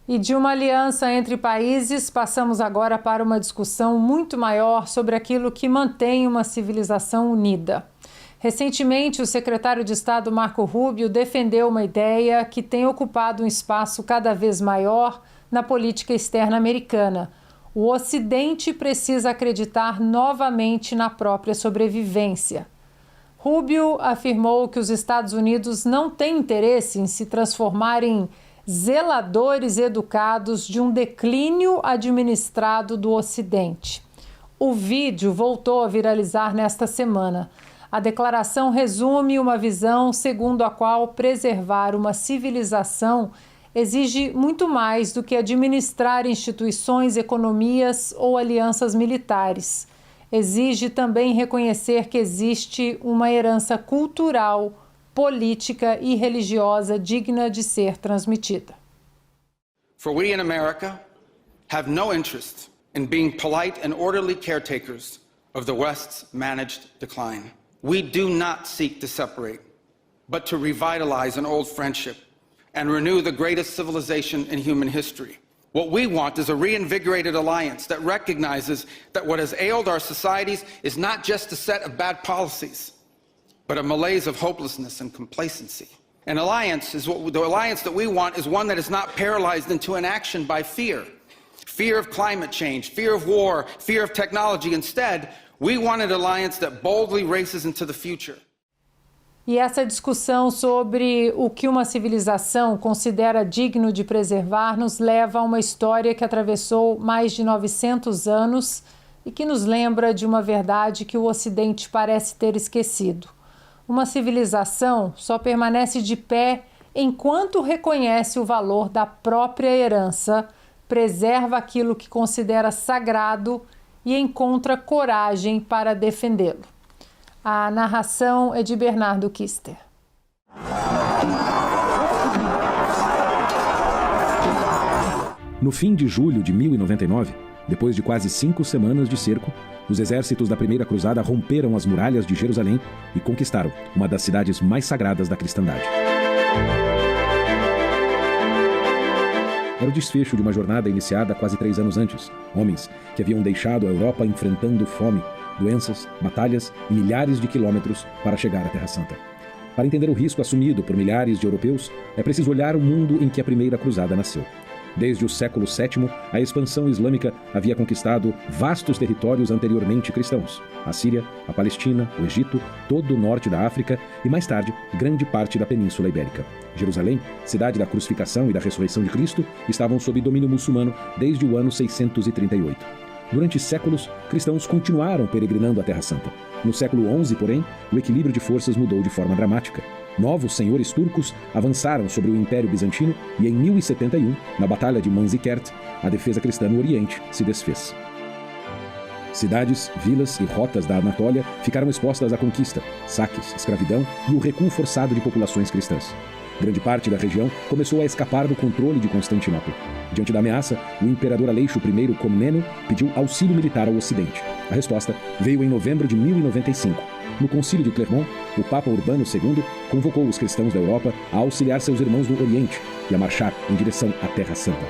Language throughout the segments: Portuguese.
E de uma aliança entre países, passamos agora para uma discussão muito maior sobre aquilo que mantém uma civilização unida. Recentemente, o secretário de Estado Marco Rubio defendeu uma ideia que tem ocupado um espaço cada vez maior na política externa americana. O Ocidente precisa acreditar novamente na própria sobrevivência. Rubio afirmou que os Estados Unidos não têm interesse em se transformar em zeladores educados de um declínio administrado do Ocidente. O vídeo voltou a viralizar nesta semana. A declaração resume uma visão segundo a qual preservar uma civilização exige muito mais do que administrar instituições, economias ou alianças militares. Exige também reconhecer que existe uma herança cultural, política e religiosa digna de ser transmitida. For we in America have no interest in being polite and orderly caretakers of the West's managed decline. We do not seek to separate, but to revitalize an old friendship and renew the greatest civilization in human history. What we want is a reinvigorated alliance that recognizes that what has ailed our societies is not just a set of bad policies, but a malaise of hopelessness and complacency. The alliance that we want is one that is not paralyzed into inaction by fear. Fear of climate change, fear of war, fear of technology. Instead, we want an alliance that boldly races into the future. E essa discussão sobre o que uma civilização considera digno de preservar nos leva a uma história que atravessou mais de 900 anos e que nos lembra de uma verdade que o Ocidente parece ter esquecido. Uma civilização só permanece de pé enquanto reconhece o valor da própria herança, preserva aquilo que considera sagrado e encontra coragem para defendê-lo. A narração é de Bernardo Kister. No fim de julho de 1099, depois de quase 5 semanas de cerco, os exércitos da Primeira Cruzada romperam as muralhas de Jerusalém e conquistaram uma das cidades mais sagradas da cristandade. Era o desfecho de uma jornada iniciada quase 3 anos antes. Homens que haviam deixado a Europa enfrentando fome, doenças, batalhas e milhares de quilômetros para chegar à Terra Santa. Para entender o risco assumido por milhares de europeus, é preciso olhar o mundo em que a Primeira Cruzada nasceu. Desde o século VII, a expansão islâmica havia conquistado vastos territórios anteriormente cristãos: a Síria, a Palestina, o Egito, todo o norte da África e, mais tarde, grande parte da Península Ibérica. Jerusalém, cidade da crucificação e da ressurreição de Cristo, estavam sob domínio muçulmano desde o ano 638. Durante séculos, cristãos continuaram peregrinando à Terra Santa. No século XI, porém, o equilíbrio de forças mudou de forma dramática. Novos senhores turcos avançaram sobre o Império Bizantino e em 1071, na Batalha de Manzikert, a defesa cristã no Oriente se desfez. Cidades, vilas e rotas da Anatólia ficaram expostas à conquista, saques, escravidão e o recuo forçado de populações cristãs. Grande parte da região começou a escapar do controle de Constantinopla. Diante da ameaça, o imperador Aleixo I Comneno pediu auxílio militar ao Ocidente. A resposta veio em novembro de 1095. No Concílio de Clermont, o Papa Urbano II convocou os cristãos da Europa a auxiliar seus irmãos do Oriente e a marchar em direção à Terra Santa.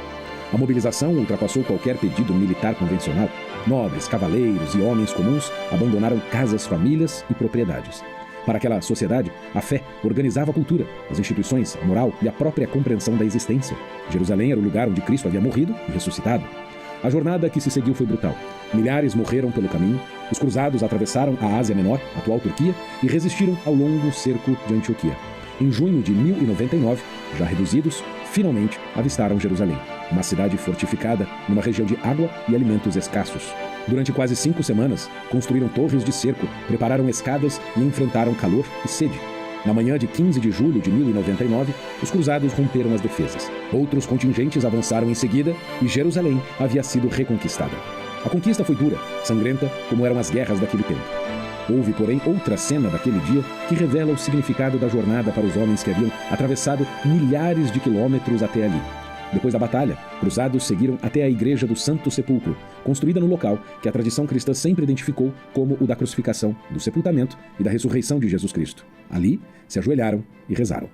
A mobilização ultrapassou qualquer pedido militar convencional. Nobres, cavaleiros e homens comuns abandonaram casas, famílias e propriedades. Para aquela sociedade, a fé organizava a cultura, as instituições, a moral e a própria compreensão da existência. Jerusalém era o lugar onde Cristo havia morrido e ressuscitado. A jornada que se seguiu foi brutal. Milhares morreram pelo caminho, os cruzados atravessaram a Ásia Menor, atual Turquia, e resistiram ao longo cerco de Antioquia. Em junho de 1099, já reduzidos, finalmente avistaram Jerusalém, uma cidade fortificada numa região de água e alimentos escassos. Durante quase 5 semanas, construíram torres de cerco, prepararam escadas e enfrentaram calor e sede. Na manhã de 15 de julho de 1099, os cruzados romperam as defesas. Outros contingentes avançaram em seguida e Jerusalém havia sido reconquistada. A conquista foi dura, sangrenta, como eram as guerras daquele tempo. Houve, porém, outra cena daquele dia que revela o significado da jornada para os homens que haviam atravessado milhares de quilômetros até ali. Depois da batalha, cruzados seguiram até a Igreja do Santo Sepulcro, construída no local que a tradição cristã sempre identificou como o da crucificação, do sepultamento e da ressurreição de Jesus Cristo. Ali, se ajoelharam e rezaram.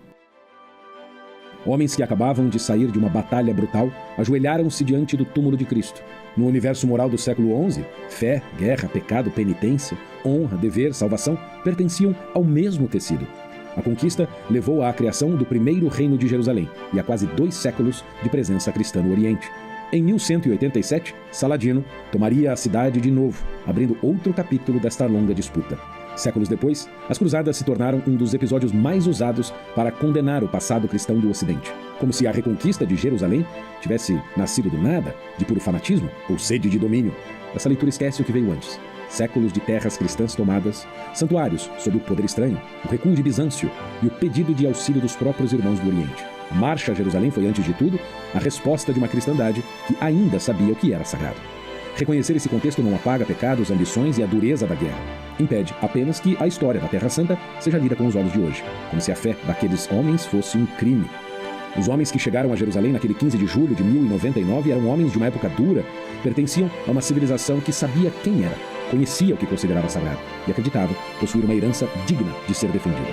Homens que acabavam de sair de uma batalha brutal ajoelharam-se diante do túmulo de Cristo. No universo moral do século XI, fé, guerra, pecado, penitência, honra, dever, salvação pertenciam ao mesmo tecido. A conquista levou à criação do primeiro reino de Jerusalém e a quase 2 séculos de presença cristã no Oriente. Em 1187, Saladino tomaria a cidade de novo, abrindo outro capítulo desta longa disputa. Séculos depois, as cruzadas se tornaram um dos episódios mais usados para condenar o passado cristão do Ocidente. Como se a reconquista de Jerusalém tivesse nascido do nada, de puro fanatismo ou sede de domínio. Essa leitura esquece o que veio antes. Séculos de terras cristãs tomadas, santuários sob o poder estranho, o recuo de Bizâncio e o pedido de auxílio dos próprios irmãos do Oriente. A marcha a Jerusalém foi, antes de tudo, a resposta de uma cristandade que ainda sabia o que era sagrado. Reconhecer esse contexto não apaga pecados, ambições e a dureza da guerra. Impede apenas que a história da Terra Santa seja lida com os olhos de hoje, como se a fé daqueles homens fosse um crime. Os homens que chegaram a Jerusalém naquele 15 de julho de 1099 eram homens de uma época dura, pertenciam a uma civilização que sabia quem era, conhecia o que considerava sagrado e acreditava possuir uma herança digna de ser defendida.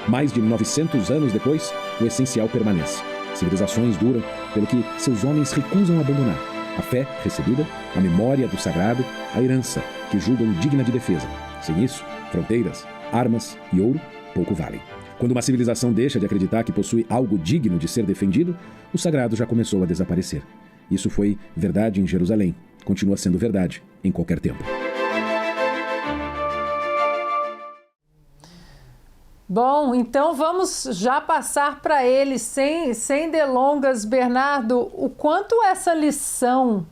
Mais de 900 anos depois, o essencial permanece. Civilizações duram pelo que seus homens recusam abandonar. A fé recebida, a memória do sagrado, a herança que julgam digna de defesa. Sem isso, fronteiras, armas e ouro pouco valem. Quando uma civilização deixa de acreditar que possui algo digno de ser defendido, o sagrado já começou a desaparecer. Isso foi verdade em Jerusalém, continua sendo verdade em qualquer tempo. Bom, então vamos já passar para ele, sem delongas, Bernardo, o quanto essa lição,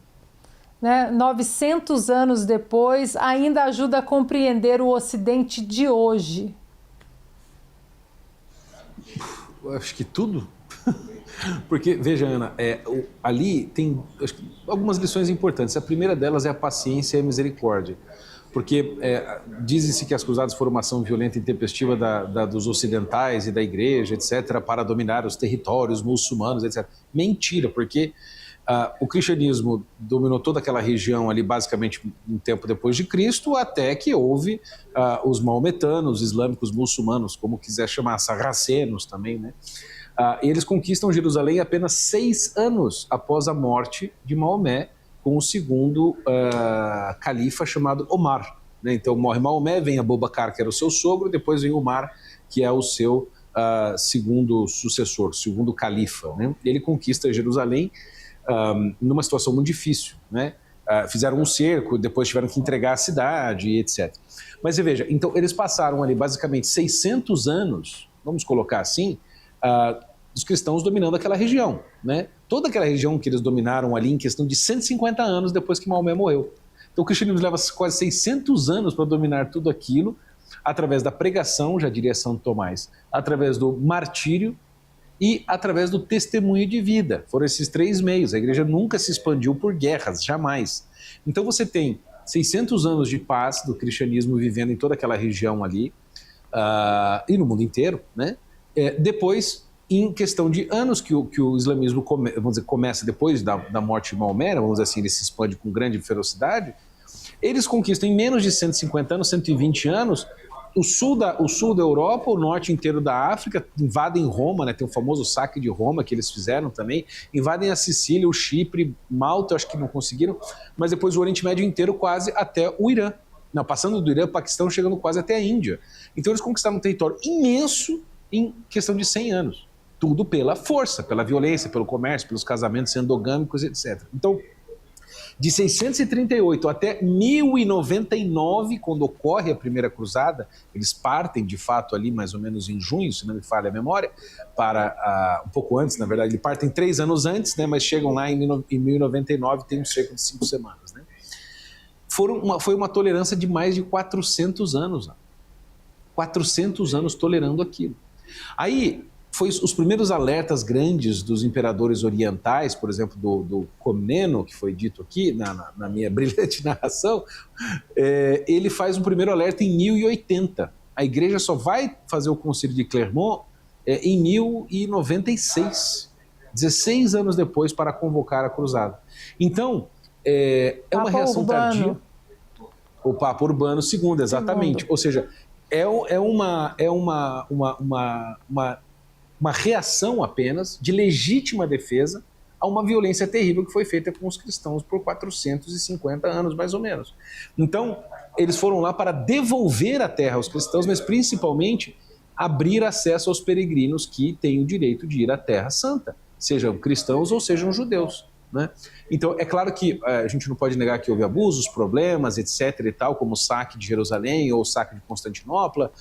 900 anos depois, ainda ajuda a compreender o Ocidente de hoje? Acho que tudo. Porque, veja, Ana, ali tem algumas lições importantes. A primeira delas é a paciência e a misericórdia. Porque dizem-se que as cruzadas foram uma ação violenta e intempestiva dos ocidentais e da igreja, etc., para dominar os territórios muçulmanos, etc. Mentira, porque o cristianismo dominou toda aquela região ali, basicamente um tempo depois de Cristo, até que houve os maometanos, os islâmicos muçulmanos, como quiser chamar, sarracenos também, né? Eles conquistam Jerusalém apenas 6 anos após a morte de Maomé, com o segundo califa chamado Omar, né? Então morre Maomé, vem Abubakar, que era o seu sogro, depois vem Omar, que é o seu segundo sucessor, segundo califa, né? Ele conquista Jerusalém numa situação muito difícil, né? Fizeram um cerco, depois tiveram que entregar a cidade, etc. Mas você veja, então eles passaram ali basicamente 600 anos, vamos colocar assim, dos cristãos dominando aquela região, né? Toda aquela região que eles dominaram ali em questão de 150 anos depois que Maomé morreu. Então o cristianismo leva quase 600 anos para dominar tudo aquilo, através da pregação, já diria Santo Tomás, através do martírio e através do testemunho de vida. Foram esses 3 meios. A igreja nunca se expandiu por guerras, jamais. Então você tem 600 anos de paz do cristianismo vivendo em toda aquela região ali, e no mundo inteiro, né? Depois, em questão de anos que o islamismo começa depois da morte de Maomé, vamos dizer assim, ele se expande com grande ferocidade, eles conquistam em menos de 150 anos, 120 anos, o sul da Europa, o norte inteiro da África, invadem Roma, né? Tem o famoso saque de Roma que eles fizeram também, invadem a Sicília, o Chipre, Malta, acho que não conseguiram, mas depois o Oriente Médio inteiro quase até o Irã. Não, passando do Irã, Paquistão, chegando quase até a Índia. Então eles conquistaram um território imenso em questão de 100 anos. Tudo pela força, pela violência, pelo comércio, pelos casamentos endogâmicos, etc. Então, de 638 até 1099, quando ocorre a Primeira Cruzada, eles partem, de fato, ali mais ou menos em junho, se não me falha a memória, para um pouco antes, na verdade, eles partem 3 anos antes, né, mas chegam lá em 1099, tem um cerco de 5 semanas. Né? Foi uma tolerância de mais de 400 anos. 400 anos tolerando aquilo. Aí, foi os primeiros alertas grandes dos imperadores orientais, por exemplo, do Comneno, que foi dito aqui na minha brilhante narração, ele faz um primeiro alerta em 1080. A igreja só vai fazer o concílio de Clermont em 1096, 16 anos depois, para convocar a cruzada. Então, é uma reação tardia. O Papa Urbano II, exatamente. Ou seja, é uma uma reação apenas de legítima defesa a uma violência terrível que foi feita com os cristãos por 450 anos, mais ou menos. Então, eles foram lá para devolver a terra aos cristãos, mas principalmente abrir acesso aos peregrinos que têm o direito de ir à Terra Santa, sejam cristãos ou sejam judeus, né? Então, é claro que a gente não pode negar que houve abusos, problemas, etc. e tal, como o saque de Jerusalém ou o saque de Constantinopla,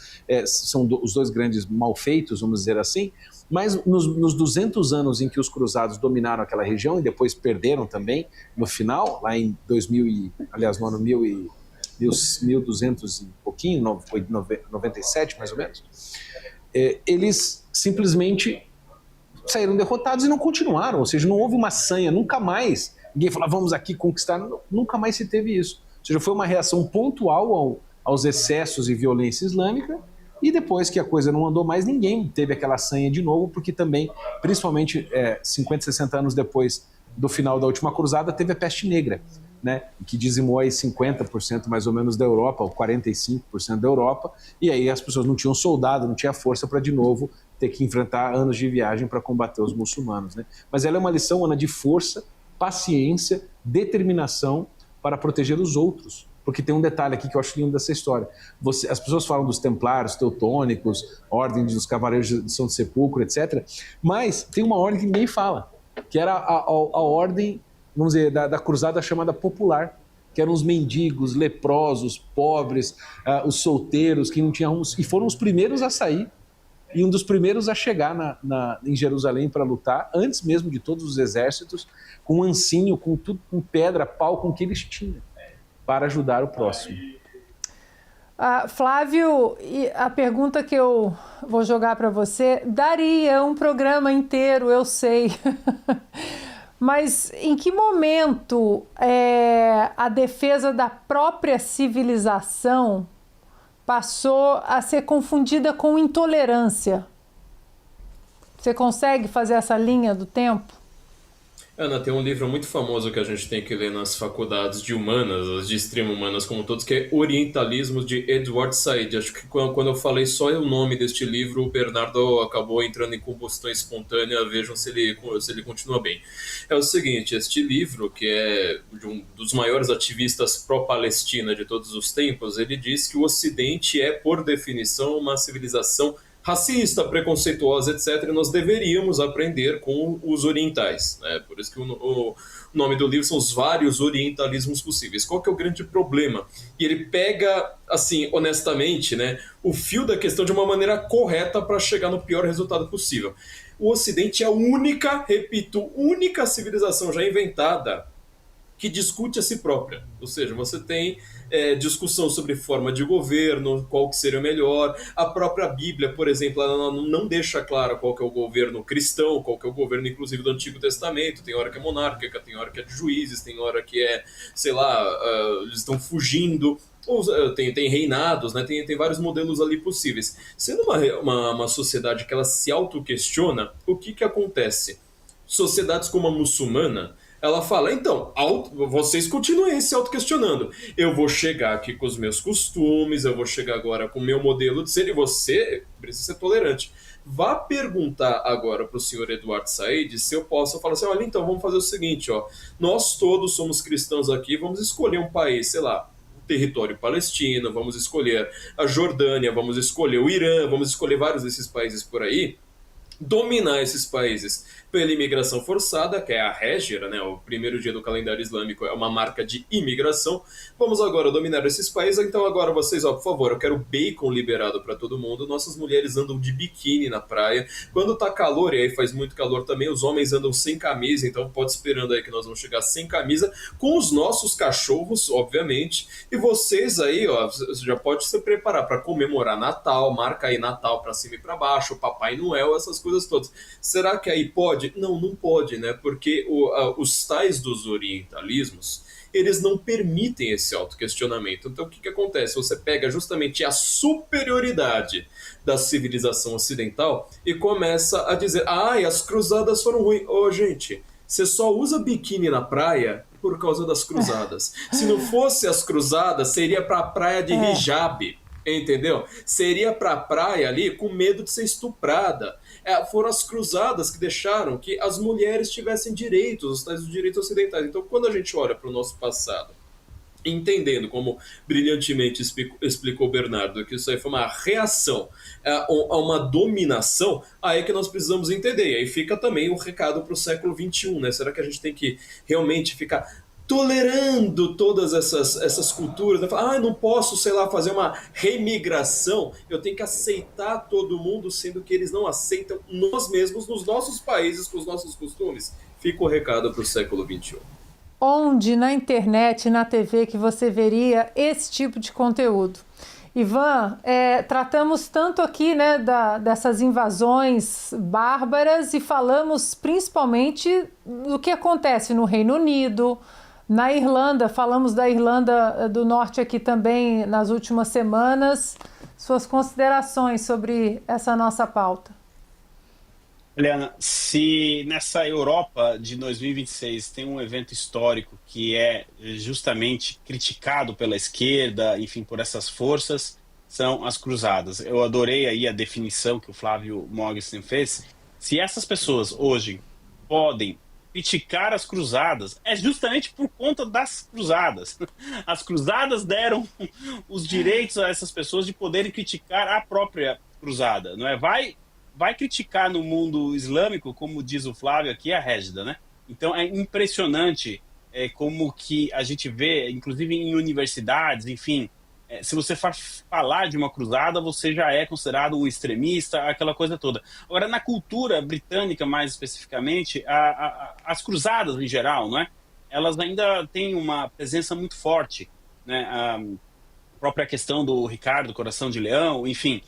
são os dois grandes malfeitos, vamos dizer assim, mas nos 200 anos em que os cruzados dominaram aquela região e depois perderam também, no final, lá em 2000 aliás, no ano 1200 e pouquinho, foi 97 mais ou menos, eles simplesmente saíram derrotados e não continuaram, ou seja, não houve uma sanha, nunca mais, ninguém falou, vamos aqui conquistar, nunca mais se teve isso. Ou seja, foi uma reação pontual aos excessos e violência islâmica, e depois que a coisa não andou mais, ninguém teve aquela sanha de novo, porque também, principalmente 50, 60 anos depois do final da última cruzada, teve a peste negra, né, que dizimou aí 50% mais ou menos da Europa, ou 45% da Europa, e aí as pessoas não tinham soldado, não tinha força para de novo ter que enfrentar anos de viagem para combater os muçulmanos, né? Mas ela é uma lição, Ana, de força, paciência, determinação para proteger os outros. Porque tem um detalhe aqui que eu acho lindo dessa história. As pessoas falam dos templários, teutônicos, ordem dos cavaleiros de São Sepulcro, etc. Mas tem uma ordem que ninguém fala, que era a ordem, vamos dizer, da cruzada chamada popular, que eram os mendigos, leprosos, pobres, os solteiros, que não tinham, e foram os primeiros a sair, e um dos primeiros a chegar em Jerusalém para lutar, antes mesmo de todos os exércitos, com ancinho, com tudo, com pedra, pau, com o que eles tinham, para ajudar o próximo. Flávio, a pergunta que eu vou jogar para você, daria um programa inteiro, eu sei, mas em que momento a defesa da própria civilização passou a ser confundida com intolerância? Você consegue fazer essa linha do tempo? Ana, tem um livro muito famoso que a gente tem que ler nas faculdades de humanas, as de extremo humanas como todos, que é Orientalismo, de Edward Said. Acho que quando eu falei só o nome deste livro, o Bernardo acabou entrando em combustão espontânea, vejam se ele continua bem. É o seguinte, este livro, que é de um dos maiores ativistas pró-Palestina de todos os tempos, ele diz que o Ocidente é, por definição, uma civilização racista, preconceituosa, etc., e nós deveríamos aprender com os orientais, né? Por isso que o nome do livro são os vários orientalismos possíveis. Qual que é o grande problema? E ele pega, assim, honestamente, né, o fio da questão de uma maneira correta para chegar no pior resultado possível. O Ocidente é a única, repito, única civilização já inventada que discute a si própria. Ou seja, você tem discussão sobre forma de governo, qual que seria o melhor. A própria Bíblia, por exemplo, ela não deixa claro qual que é o governo cristão, qual que é o governo, inclusive, do Antigo Testamento. Tem hora que é monárquica, tem hora que é de juízes, tem hora que é, sei lá, eles estão fugindo. Tem reinados, né? Tem vários modelos ali possíveis. Sendo uma sociedade que ela se autoquestiona, o que acontece? Sociedades como a muçulmana, ela fala, então, vocês continuem se autoquestionando. Eu vou chegar aqui com os meus costumes, eu vou chegar agora com o meu modelo de ser, e você precisa ser tolerante. Vá perguntar agora para o senhor Edward Said se eu posso falar assim, olha, então vamos fazer o seguinte, ó, nós todos somos cristãos aqui, vamos escolher um país, sei lá, o território palestino, vamos escolher a Jordânia, vamos escolher o Irã, vamos escolher vários desses países por aí, dominar esses países pela imigração forçada, que é a Hégira, né? O primeiro dia do calendário islâmico é uma marca de imigração. Vamos agora dominar esses países, então agora vocês, ó, por favor, eu quero bacon liberado para todo mundo, nossas mulheres andam de biquíni na praia, quando tá calor, e aí faz muito calor também, os homens andam sem camisa, então pode esperando aí que nós vamos chegar sem camisa, com os nossos cachorros, obviamente, e vocês aí, ó, você já pode se preparar para comemorar Natal, marca aí Natal para cima e para baixo, Papai Noel, essas coisas todas. Será que aí pode? Não pode, né? Porque os tais dos orientalismos, eles não permitem esse autoquestionamento. Então, o que acontece? Você pega justamente a superioridade da civilização ocidental e começa a dizer, e as cruzadas foram ruins. Gente, você só usa biquíni na praia por causa das cruzadas. Se não fosse as cruzadas, seria para a praia de hijab. entendeu? Seria pra praia ali com medo de ser estuprada. Foram as cruzadas que deixaram que as mulheres tivessem direitos, os tais direitos ocidentais. Então, quando a gente olha para o nosso passado, entendendo, como brilhantemente explicou Bernardo, que isso aí foi uma reação a uma dominação, aí é que nós precisamos entender. E aí fica também um recado para o século XXI, né? Será que a gente tem que realmente ficar tolerando todas essas culturas, né? Falar, não posso, sei lá, fazer uma remigração, eu tenho que aceitar todo mundo, sendo que eles não aceitam nós mesmos, nos nossos países, com os nossos costumes. Fica o recado para o século XXI. Onde na internet, na TV, que você veria esse tipo de conteúdo? Ivan, tratamos tanto aqui, né, dessas invasões bárbaras e falamos principalmente do que acontece no Reino Unido, na Irlanda, falamos da Irlanda do Norte aqui também nas últimas semanas. Suas considerações sobre essa nossa pauta? Eliana, se nessa Europa de 2026 tem um evento histórico que é justamente criticado pela esquerda, enfim, por essas forças, são as cruzadas. Eu adorei aí a definição que o Flávio Mogesen fez. Se essas pessoas hoje podem criticar as cruzadas, é justamente por conta das cruzadas. As cruzadas deram os direitos a essas pessoas de poderem criticar a própria cruzada, não é? Vai criticar no mundo islâmico, como diz o Flávio aqui, a Régida, né? Então é impressionante como que a gente vê, inclusive em universidades, enfim, se você for falar de uma cruzada, você já é considerado um extremista, aquela coisa toda. Agora, na cultura britânica, mais especificamente, as cruzadas em geral, não é? Elas ainda têm uma presença muito forte, né? A própria questão do Ricardo, Coração de Leão, enfim...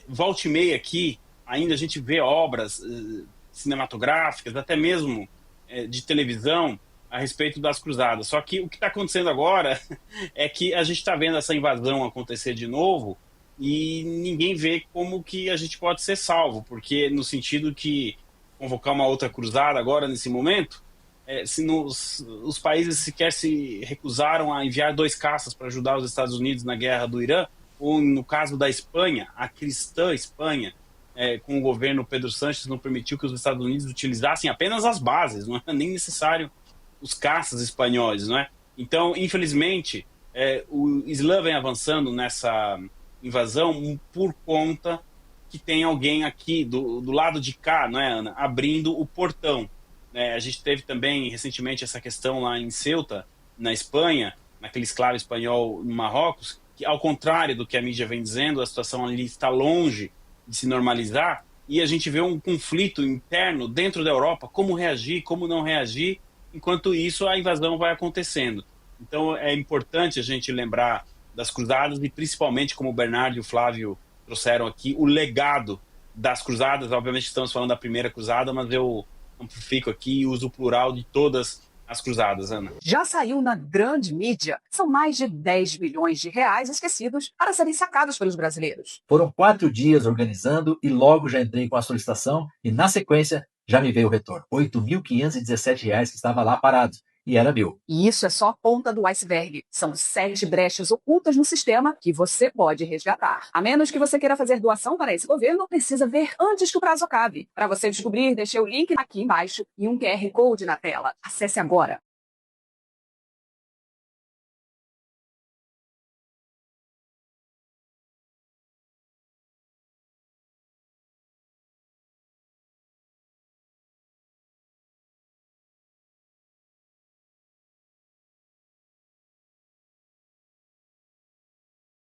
volta e meia aqui, ainda a gente vê obras cinematográficas, até mesmo de televisão, a respeito das cruzadas. Só que o que está acontecendo agora é que a gente está vendo essa invasão acontecer de novo e ninguém vê como que a gente pode ser salvo, porque no sentido que convocar uma outra cruzada agora, nesse momento, se os países sequer se recusaram a enviar 2 caças para ajudar os Estados Unidos na guerra do Irã, ou no caso da Espanha, a cristã Espanha, com o governo Pedro Sánchez, não permitiu que os Estados Unidos utilizassem apenas as bases, não é nem necessário os caças espanhóis, não é? Então, infelizmente, o Islã vem avançando nessa invasão por conta que tem alguém aqui do lado de cá, não é, Ana, abrindo o portão. A gente teve também recentemente essa questão lá em Ceuta, na Espanha, naquele escravo espanhol no Marrocos, que, ao contrário do que a mídia vem dizendo, a situação ali está longe de se normalizar, e a gente vê um conflito interno dentro da Europa, como reagir, como não reagir, enquanto isso a invasão vai acontecendo. Então é importante a gente lembrar das cruzadas e principalmente, como o Bernardo e o Flávio trouxeram aqui, o legado das cruzadas. Obviamente estamos falando da primeira cruzada, mas eu amplifico aqui e uso o plural de todas as cruzadas, Ana. Já saiu na grande mídia. São mais de 10 bilhões de reais esquecidos para serem sacados pelos brasileiros. Foram 4 dias organizando e logo já entrei com a solicitação e, na sequência, já me veio o retorno. R$ 8.517 que estava lá parado. E era meu. E isso é só a ponta do iceberg. São 7 brechas ocultas no sistema que você pode resgatar. A menos que você queira fazer doação para esse governo, precisa ver antes que o prazo acabe. Para você descobrir, deixei o link aqui embaixo e um QR Code na tela. Acesse agora.